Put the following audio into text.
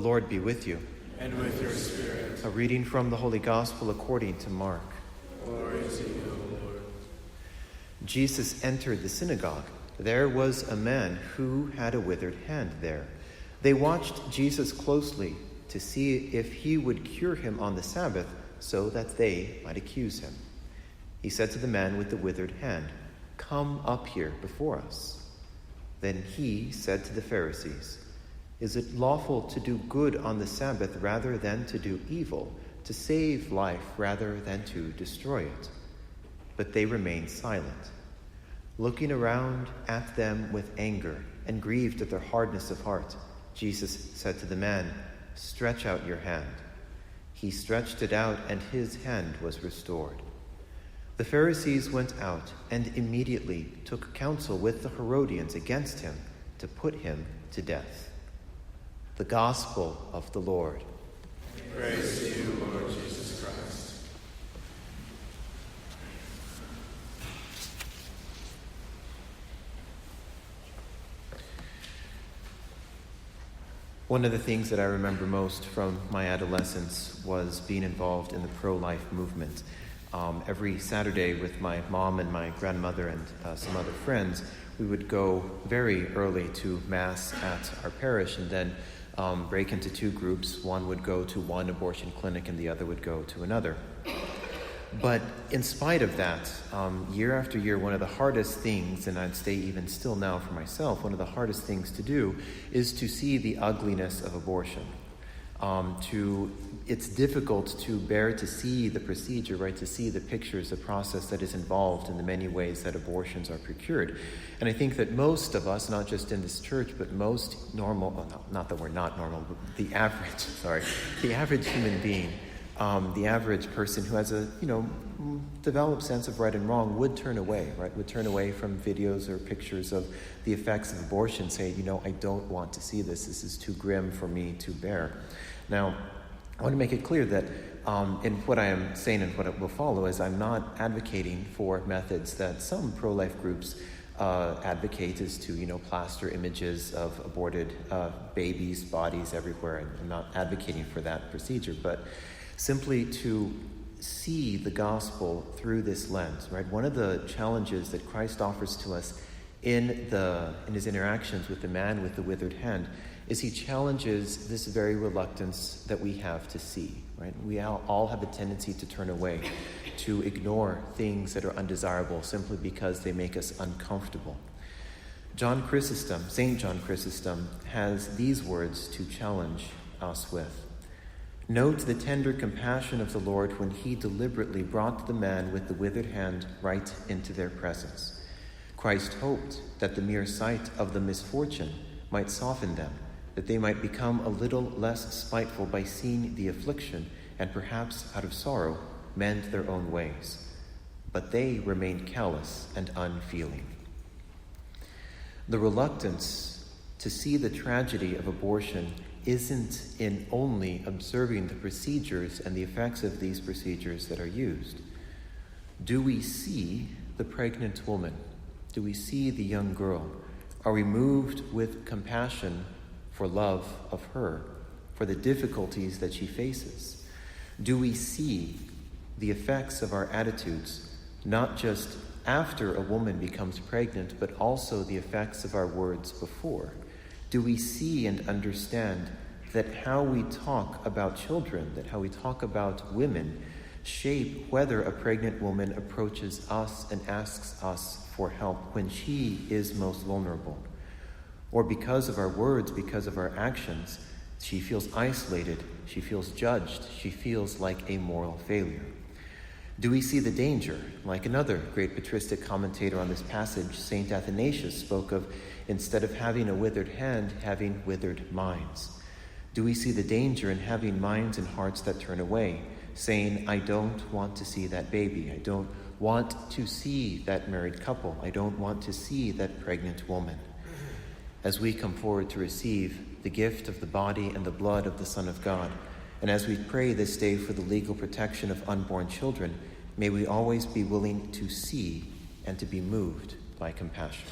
Lord be with you. And with your spirit. A reading from the Holy Gospel according to Mark. Glory to you, Lord. Jesus entered the synagogue. There was a man who had a withered hand there. They watched Jesus closely to see if he would cure him on the Sabbath so that they might accuse him. He said to the man with the withered hand, "Come up here before us." Then he said to the Pharisees, "Is it lawful to do good on the Sabbath rather than to do evil, to save life rather than to destroy it?" But they remained silent, looking around at them with anger and grieved at their hardness of heart. Jesus said to the man, "Stretch out your hand." He stretched it out, and his hand was restored. The Pharisees went out and immediately took counsel with the Herodians against him to put him to death. The Gospel of the Lord. Praise to you, Lord Jesus Christ. One of the things that I remember most from my adolescence was being involved in the pro-life movement. Every Saturday with my mom and my grandmother and some other friends, we would go very early to Mass at our parish and then break into two groups. One would go to one abortion clinic and the other would go to another. But in spite of that, year after year, one of the hardest things, and I'd say even still now for myself, one of the hardest things to do is to see the ugliness of abortion. It's difficult to bear to see the procedure, right? To see the pictures, the process that is involved in the many ways that abortions are procured. And I think that most of us, not just in this church, but most normal, well, not that we're not normal, but the average human being, the average person who has a, developed sense of right and wrong would turn away, right? Would turn away from videos or pictures of the effects of abortion, say, I don't want to see this. This is too grim for me to bear. Now, I want to make it clear that in what I am saying and what will follow is I'm not advocating for methods that some pro-life groups advocate is to, plaster images of aborted babies' bodies everywhere. I'm not advocating for that procedure, but simply to see the gospel through this lens, right? One of the challenges that Christ offers to us in his interactions with the man with the withered hand is he challenges this very reluctance that we have to see, right? We all have a tendency to turn away, to ignore things that are undesirable simply because they make us uncomfortable. St. John Chrysostom, has these words to challenge us with. "Note the tender compassion of the Lord when he deliberately brought the man with the withered hand right into their presence. Christ hoped that the mere sight of the misfortune might soften them, that they might become a little less spiteful by seeing the affliction, and perhaps out of sorrow mend their own ways. But they remained callous and unfeeling." The reluctance to see the tragedy of abortion isn't in only observing the procedures and the effects of these procedures that are used. Do we see the pregnant woman? Do we see the young girl? Are we moved with compassion for love of her, for the difficulties that she faces? Do we see the effects of our attitudes, not just after a woman becomes pregnant, but also the effects of our words before? Do we see and understand that how we talk about children, that how we talk about women, shape whether a pregnant woman approaches us and asks us for help when she is most vulnerable? Or because of our words, because of our actions, she feels isolated, she feels judged, she feels like a moral failure. Do we see the danger? Like another great patristic commentator on this passage, St. Athanasius, spoke of, instead of having a withered hand, having withered minds. Do we see the danger in having minds and hearts that turn away, saying, "I don't want to see that baby. I don't want to see that married couple. I don't want to see that pregnant woman." As we come forward to receive the gift of the body and the blood of the Son of God, and as we pray this day for the legal protection of unborn children, may we always be willing to see and to be moved by compassion.